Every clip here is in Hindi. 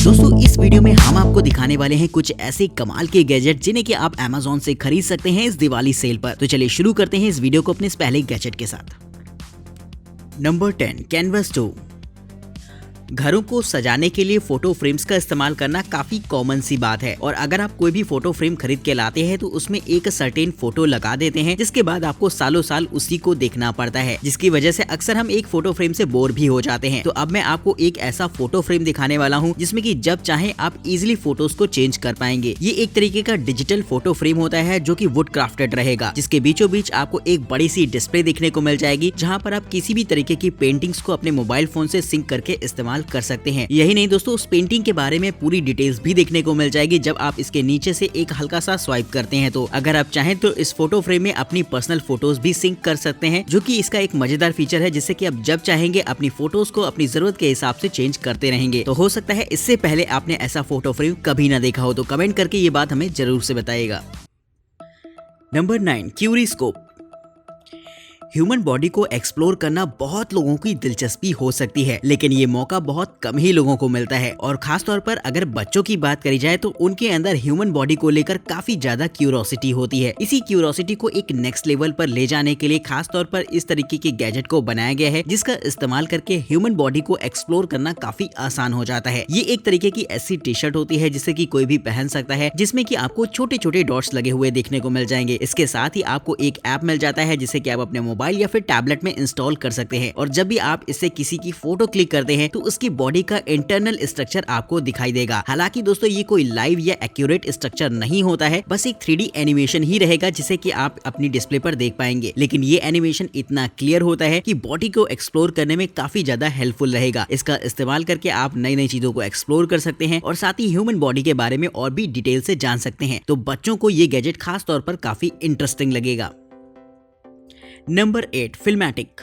दोस्तों इस वीडियो में हम आपको दिखाने वाले हैं कुछ ऐसे कमाल के गैजेट जिन्हें कि आप Amazon से खरीद सकते हैं इस दिवाली सेल पर। तो चलिए शुरू करते हैं इस वीडियो को अपने इस पहले गैजेट के साथ। Number 10 canvas 2। घरों को सजाने के लिए फोटो फ्रेम्स का इस्तेमाल करना काफी कॉमन सी बात है और अगर आप कोई भी फोटो फ्रेम खरीद के लाते हैं तो उसमें एक सर्टेन फोटो लगा देते हैं जिसके बाद आपको सालों साल उसी को देखना पड़ता है, जिसकी वजह से अक्सर हम एक फोटो फ्रेम से बोर भी हो जाते हैं। तो अब मैं आपको एक ऐसा फोटो फ्रेम दिखाने वाला हूँ जिसमें कि जब चाहे आप इजिली फोटोज को चेंज कर पाएंगे। ये एक तरीके का डिजिटल फोटो फ्रेम होता है जो कि वुड क्राफ्टेड रहेगा, जिसके बीचों बीच आपको एक बड़ी सी डिस्प्ले देखने को मिल जाएगी जहाँ पर आप किसी भी तरीके की पेंटिंग्स को अपने मोबाइल फोन से सिंक करके इस्तेमाल कर सकते हैं। यही नहीं दोस्तों, उस पेंटिंग के बारे में पूरी डिटेल्स भी देखने को मिल जाएगी जब आप इसके नीचे से एक हल्का सा स्वाइप करते हैं। तो अगर आप चाहें तो इस फोटो फ्रेम में अपनी पर्सनल फोटोज भी सिंक कर सकते हैं, जो कि इसका एक मजेदार फीचर है जिससे कि आप जब चाहेंगे अपनी फोटोज को अपनी जरूरत के हिसाब से चेंज करते रहेंगे। तो हो सकता है इससे पहले आपने ऐसा फोटो फ्रेम कभी ना देखा हो, तो कमेंट करके ये बात हमें जरूर से बताइएगा। नंबर 9 क्यूरिस्कोप। ह्यूमन बॉडी को एक्सप्लोर करना बहुत लोगों की दिलचस्पी हो सकती है, लेकिन ये मौका बहुत कम ही लोगों को मिलता है और खास तौर पर अगर बच्चों की बात करी जाए तो उनके अंदर ह्यूमन बॉडी को लेकर काफी ज्यादा क्यूरोसिटी होती है। इसी क्यूरोसिटी को एक नेक्स्ट लेवल पर ले जाने के लिए खास तौर पर इस तरीके के गैजेट को बनाया गया है जिसका इस्तेमाल करके ह्यूमन बॉडी को एक्सप्लोर करना काफी आसान हो जाता है। ये एक तरीके की ऐसी टी शर्ट होती है जिसे कि कोई भी पहन सकता है, जिसमें कि आपको छोटे छोटे डॉट्स लगे हुए देखने को मिल जाएंगे। इसके साथ ही आपको एक ऐप मिल जाता है जिसे कि आप अपने मोबाइल या फिर टैबलेट में इंस्टॉल कर सकते हैं और जब भी आप इससे किसी की फोटो क्लिक करते हैं तो उसकी बॉडी का इंटरनल स्ट्रक्चर आपको दिखाई देगा। हालांकि दोस्तों ये कोई लाइव या एक्यूरेट स्ट्रक्चर नहीं होता है, बस एक 3D एनिमेशन ही रहेगा जिसे कि आप अपनी डिस्प्ले पर देख पाएंगे, लेकिन ये एनिमेशन इतना क्लियर होता है कि बॉडी को एक्सप्लोर करने में काफी ज्यादा हेल्पफुल रहेगा। इसका इस्तेमाल करके आप नई नई चीजों को एक्सप्लोर कर सकते हैं और साथ ही ह्यूमन बॉडी के बारे में और भी डिटेल से जान सकते हैं। तो बच्चों को ये गैजेट खास तौर पर काफी इंटरेस्टिंग लगेगा। नंबर 8 फिल्मैटिक।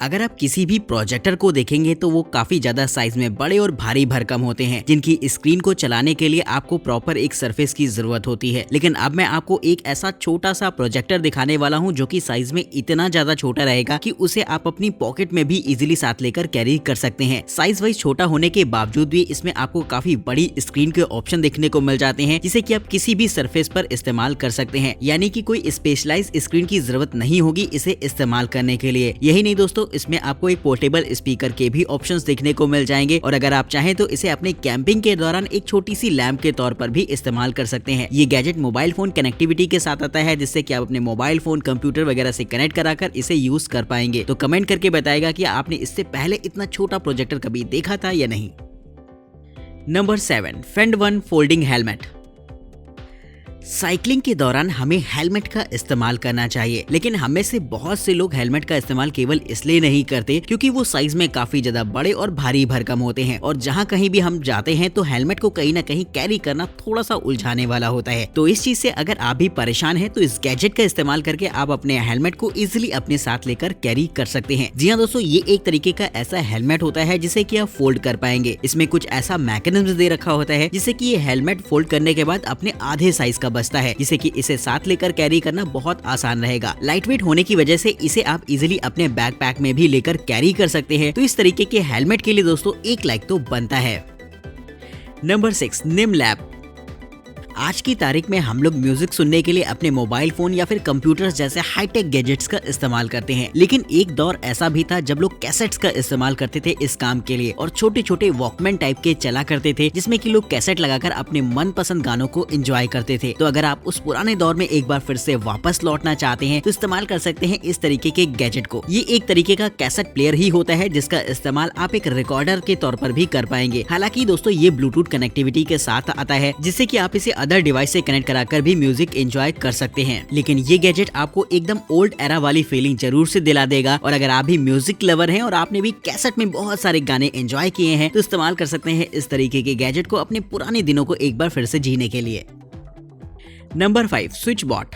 अगर आप किसी भी प्रोजेक्टर को देखेंगे तो वो काफी ज्यादा साइज में बड़े और भारी भरकम होते हैं, जिनकी स्क्रीन को चलाने के लिए आपको प्रॉपर एक सरफेस की जरूरत होती है। लेकिन अब मैं आपको एक ऐसा छोटा सा प्रोजेक्टर दिखाने वाला हूं जो कि साइज में इतना ज्यादा छोटा रहेगा कि उसे आप अपनी पॉकेट में भी इजीली साथ लेकर कैरी कर सकते हैं। साइज वाइज छोटा होने के बावजूद भी इसमें आपको काफी बड़ी स्क्रीन के ऑप्शन देखने को मिल जाते हैं जिसे कि आप किसी भी सरफेस पर इस्तेमाल कर सकते हैं, यानी कि कोई स्पेशलाइज स्क्रीन की जरूरत नहीं होगी इसे इस्तेमाल करने के लिए। यही नहीं दोस्तों, इसमें आपको एक पोर्टेबल स्पीकर के भी ऑप्शंस देखने को मिल जाएंगे और अगर आप चाहें तो इसे अपने कैंपिंग के दौरान एक छोटी सी लैंप के तौर पर भी इस्तेमाल कर सकते हैं। ये गैजेट मोबाइल फोन कनेक्टिविटी के साथ आता है जिससे कि आप अपने मोबाइल फोन कंप्यूटर वगैरह से कनेक्ट कराकर इसे यूज कर पाएंगे। तो कमेंट करके बताएगा कि आपने इससे पहले इतना छोटा प्रोजेक्टर कभी देखा था या नहीं। Number 7 fend one folding helmet. Cycling के दौरान हमें हेलमेट का इस्तेमाल करना चाहिए, लेकिन हमें से बहुत से लोग हेलमेट का इस्तेमाल केवल इसलिए नहीं करते क्योंकि वो साइज में काफी ज्यादा बड़े और भारी भरकम होते हैं और जहां कहीं भी हम जाते हैं तो हेलमेट को कहीं ना कहीं कैरी करना थोड़ा सा उलझाने वाला होता है। तो इस चीज से अगर आप भी परेशान हैं तो इस गैजेट का इस्तेमाल करके आप अपने हेलमेट को इजिली अपने साथ लेकर कैरी कर सकते हैं। जी हाँ दोस्तों, ये एक तरीके का ऐसा हेलमेट होता है जिसे कि आप फोल्ड कर पाएंगे। इसमें कुछ ऐसा मैकेनिज्म दे रखा होता है जिससे कि ये हेलमेट फोल्ड करने के बाद अपने आधे साइज का बचता है, जिसे कि इसे साथ लेकर कैरी करना बहुत आसान रहेगा। लाइट वेट होने की वजह से इसे आप इजीली अपने बैकपैक में भी लेकर कैरी कर सकते हैं। तो इस तरीके के हेलमेट के लिए दोस्तों एक लाइक तो बनता है। नंबर 6 निम लैब। आज की तारीख में हम लोग म्यूजिक सुनने के लिए अपने मोबाइल फोन या फिर कंप्यूटर्स जैसे हाईटेक गैजेट्स का इस्तेमाल करते हैं, लेकिन एक दौर ऐसा भी था जब लोग कैसेट्स का इस्तेमाल करते थे इस काम के लिए और छोटे छोटे वॉकमैन टाइप के चला करते थे जिसमें कि लोग कैसेट लगाकर अपने मनपसंद गानों को एंजॉय करते थे। तो अगर आप उस पुराने दौर में एक बार फिर से वापस लौटना चाहते हैं तो इस्तेमाल कर सकते हैं इस तरीके के गैजेट को। ये एक तरीके का कैसेट प्लेयर ही होता है जिसका इस्तेमाल आप एक रिकॉर्डर के तौर पर भी कर पाएंगे। हालांकि दोस्तों ये ब्लूटूथ कनेक्टिविटी के साथ आता है जिससे कि आप इसे अदर डिवाइस से कनेक्ट कराकर भी म्यूजिक एंजॉय कर सकते हैं, लेकिन ये गैजेट आपको एकदम ओल्ड एरा वाली फीलिंग जरूर से दिला देगा। और अगर आप भी म्यूजिक लवर हैं और आपने भी कैसेट में बहुत सारे गाने एंजॉय किए हैं तो इस्तेमाल कर सकते हैं इस तरीके के गैजेट को अपने पुराने दिनों को एक बार फिर से जीने के लिए। Number 5 switch bot.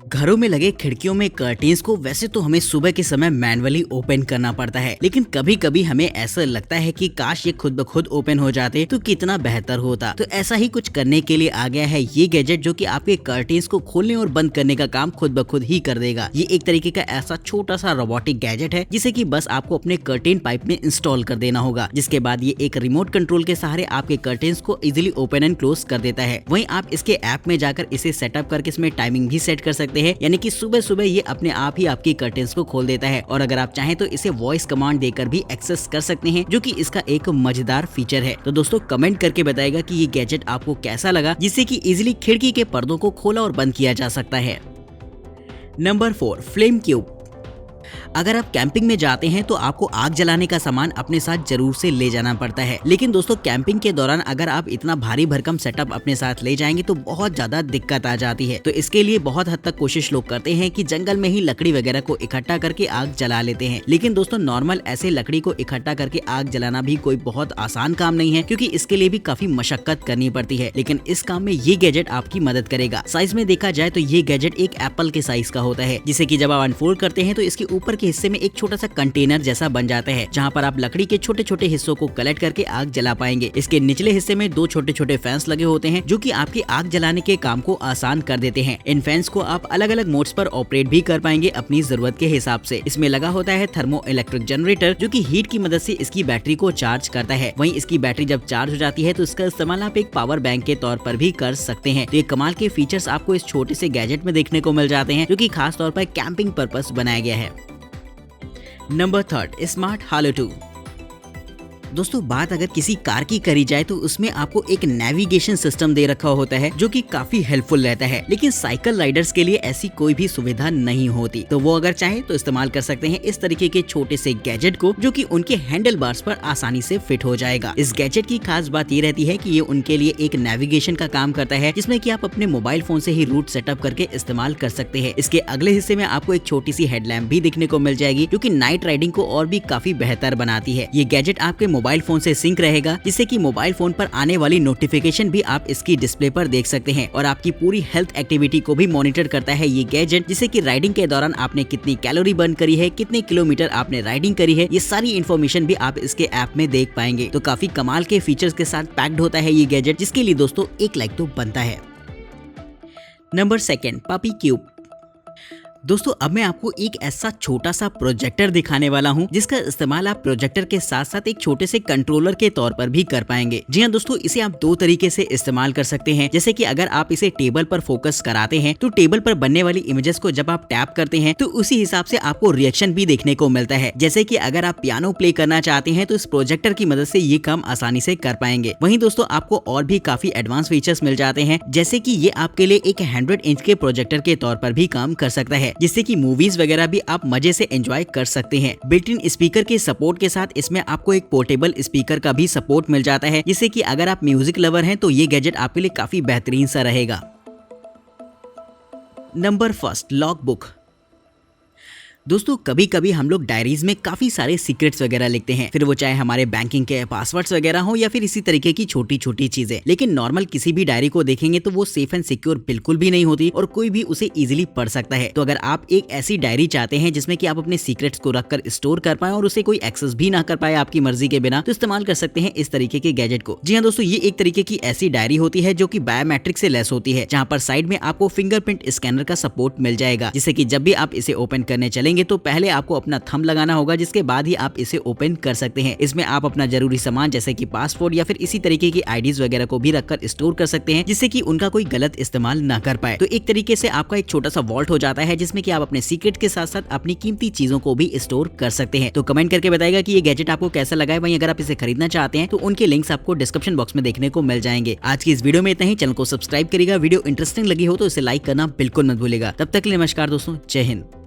घरों में लगे खिड़कियों में कर्टेन्स को वैसे तो हमें सुबह के समय मैनुअली ओपन करना पड़ता है, लेकिन कभी कभी हमें ऐसा लगता है कि काश ये खुद ब खुद ओपन हो जाते तो कितना बेहतर होता। तो ऐसा ही कुछ करने के लिए आ गया है ये गैजेट, जो कि आपके कर्टेन्स को खोलने और बंद करने का काम खुद ब खुद ही कर देगा। ये एक तरीके का ऐसा छोटा सा रोबोटिक गैजेट है जिसे कि बस आपको अपने कर्टेन पाइप में इंस्टॉल कर देना होगा, जिसके बाद ये एक रिमोट कंट्रोल के सहारे आपके कर्टेन्स को इजीली ओपन एंड क्लोज कर देता है। वहीं आप इसके ऐप में जाकर इसे सेटअप करके इसमें टाइमिंग भी सेट कर सकते हैं, यानी कि सुबह सुबह ये अपने आप ही आपकी कर्टेन्स को खोल देता है। और अगर आप चाहें तो इसे वॉइस कमांड देकर भी एक्सेस कर सकते हैं, जो कि इसका एक मजेदार फीचर है। तो दोस्तों कमेंट करके बताइएगा कि ये गैजेट आपको कैसा लगा, जिससे कि इजीली खिड़की के पर्दों को खोला और बंद किया जा सकता है। Number 4, flame cube. अगर आप कैंपिंग में जाते हैं तो आपको आग जलाने का सामान अपने साथ जरूर से ले जाना पड़ता है, लेकिन दोस्तों कैंपिंग के दौरान अगर आप इतना भारी भरकम सेटअप अपने साथ ले जाएंगे तो बहुत ज्यादा दिक्कत आ जाती है। तो इसके लिए बहुत हद तक कोशिश लोग करते हैं कि जंगल में ही लकड़ी वगैरह को इकट्ठा करके आग जला लेते हैं, लेकिन दोस्तों नॉर्मल ऐसे लकड़ी को इकट्ठा करके आग जलाना भी कोई बहुत आसान काम नहीं है, क्योंकि इसके लिए भी काफी मशक्कत करनी पड़ती है। लेकिन इस काम में ये गैजेट आपकी मदद करेगा। साइज में देखा जाए तो ये गैजेट एक एप्पल के साइज का होता है, जिसे कि जब आप अनफोल्ड करते हैं तो इसके ऊपर के हिस्से में एक छोटा सा कंटेनर जैसा बन जाता है, जहां पर आप लकड़ी के छोटे छोटे हिस्सों को कलेक्ट करके आग जला पाएंगे। इसके निचले हिस्से में 2 छोटे छोटे फैंस लगे होते हैं, जो कि आपकी आग जलाने के काम को आसान कर देते हैं। इन फैंस को आप अलग अलग मोड्स पर ऑपरेट भी कर पाएंगे अपनी जरूरत के हिसाब से। इसमें लगा होता है थर्मो इलेक्ट्रिक जनरेटर, जो कि हीट की मदद से इसकी बैटरी को चार्ज करता है। वहीं इसकी बैटरी जब चार्ज हो जाती है तो इसका इस्तेमाल आप एक पावर बैंक के तौर पर भी कर सकते हैं। तो ये कमाल के फीचर्स आपको इस छोटे से गैजेट में देखने को मिल जाते हैं, जो कि खास तौर पर कैंपिंग पर्पस बनाया गया है। नंबर 3, स्मार्ट हालो 2। दोस्तों बात अगर किसी कार की करी जाए तो उसमें आपको एक नेविगेशन सिस्टम दे रखा होता है, जो कि काफी हेल्पफुल रहता है, लेकिन साइकिल राइडर्स के लिए ऐसी कोई भी सुविधा नहीं होती। तो वो अगर चाहे तो इस्तेमाल कर सकते हैं इस तरीके के छोटे से गैजेट को, जो कि उनके हैंडल बार्स पर आसानी से फिट हो जाएगा। इस गैजेट की खास बात ये रहती है कि ये उनके लिए एक नेविगेशन का काम करता है, जिसमें कि आप अपने मोबाइल फोन से ही रूट सेटअप करके इस्तेमाल कर सकते हैं। इसके अगले हिस्से में आपको एक छोटी सी हेडलैम्प भी दिखने को मिल जाएगी, जो कि नाइट राइडिंग को और भी काफी बेहतर बनाती है। ये गैजेट आपके मोबाइल फोन से सिंक रहेगा, जिससे कि मोबाइल फोन पर आने वाली नोटिफिकेशन भी आप इसकी डिस्प्ले पर देख सकते हैं, और आपकी पूरी हेल्थ एक्टिविटी को भी मॉनिटर करता है ये गैजेट, जिससे कि राइडिंग के दौरान आपने कितनी कैलोरी बर्न करी है, कितने किलोमीटर आपने राइडिंग करी है, ये सारी इन्फॉर्मेशन भी आप इसके ऐप में देख पाएंगे। तो काफी कमाल के फीचर्स के साथ पैक्ड होता है ये गैजेट, जिसके लिए दोस्तों एक लाइक तो बनता है। Number 2, puppy cube. दोस्तों अब मैं आपको एक ऐसा छोटा सा प्रोजेक्टर दिखाने वाला हूं, जिसका इस्तेमाल आप प्रोजेक्टर के साथ साथ एक छोटे से कंट्रोलर के तौर पर भी कर पाएंगे। जी हां दोस्तों, इसे आप 2 तरीके से इस्तेमाल कर सकते हैं। जैसे कि अगर आप इसे टेबल पर फोकस कराते हैं तो टेबल पर बनने वाली इमेजेस को जब आप टैप करते हैं तो उसी हिसाब से आपको रिएक्शन भी देखने को मिलता है। जैसे कि अगर आप पियानो प्ले करना चाहते हैं तो इस प्रोजेक्टर की मदद से ये काम आसानी से कर पाएंगे। वहीं दोस्तों आपको और भी काफी एडवांस फीचर्स मिल जाते हैं, जैसे कि ये आपके लिए एक 100 इंच के प्रोजेक्टर के तौर पर भी काम कर सकता है, जिससे कि मूवीज वगैरह भी आप मजे से एंजॉय कर सकते हैं। बिल्ट इन स्पीकर के सपोर्ट के साथ इसमें आपको एक पोर्टेबल स्पीकर का भी सपोर्ट मिल जाता है, जिससे कि अगर आप म्यूजिक लवर हैं तो ये गैजेट आपके लिए काफी बेहतरीन सा रहेगा। Number 1, log book. दोस्तों कभी कभी हम लोग डायरीज में काफी सारे सीक्रेट्स वगैरह लिखते हैं, फिर वो चाहे हमारे बैंकिंग के पासवर्ड्स वगैरह हो या फिर इसी तरीके की छोटी छोटी चीजें। लेकिन नॉर्मल किसी भी डायरी को देखेंगे तो वो सेफ एंड सिक्योर बिल्कुल भी नहीं होती और कोई भी उसे इजीली पढ़ सकता है। तो अगर आप एक ऐसी डायरी चाहते हैं जिसमें कि आप अपने सीक्रेट्स को रखकर स्टोर कर पाए और उसे कोई एक्सेस भी ना कर पाए आपकी मर्जी के बिना, तो इस्तेमाल कर सकते हैं इस तरीके के गैजेट को। जी हाँ दोस्तों, ये एक तरीके की ऐसी डायरी होती है जो कि बायोमेट्रिक से लेस होती है, जहाँ पर साइड में आपको फिंगरप्रिंट स्कैनर का सपोर्ट मिल जाएगा, जिससे कि जब भी आप इसे ओपन करने चलेंगे तो पहले आपको अपना थंब लगाना होगा, जिसके बाद ही आप इसे ओपन कर सकते हैं। इसमें आप अपना जरूरी सामान जैसे कि पासपोर्ट या फिर इसी तरीके की आईडीज वगैरह को भी रखकर स्टोर कर सकते हैं, जिससे कि उनका कोई गलत इस्तेमाल ना कर पाए। तो एक तरीके से आपका एक छोटा सा वॉल्ट हो जाता है, जिसमें कि आप अपने सीक्रेट के साथ साथ अपनी कीमती चीजों को भी स्टोर कर सकते हैं। तो कमेंट करके बताइएगा कि ये गैजेट आपको कैसा लगा है। वहीं अगर आप इसे खरीदना चाहते हैं तो उनके लिंक्स आपको डिस्क्रिप्शन बॉक्स में देखने को मिल जाएंगे। आज की इस वीडियो में इतना ही। चैनल को सब्सक्राइब करिएगा। वीडियो इंटरेस्टिंग लगी हो तो इसे लाइक करना बिल्कुल मत भूलिएगा। तब तक के लिए नमस्कार दोस्तों, जय हिंद।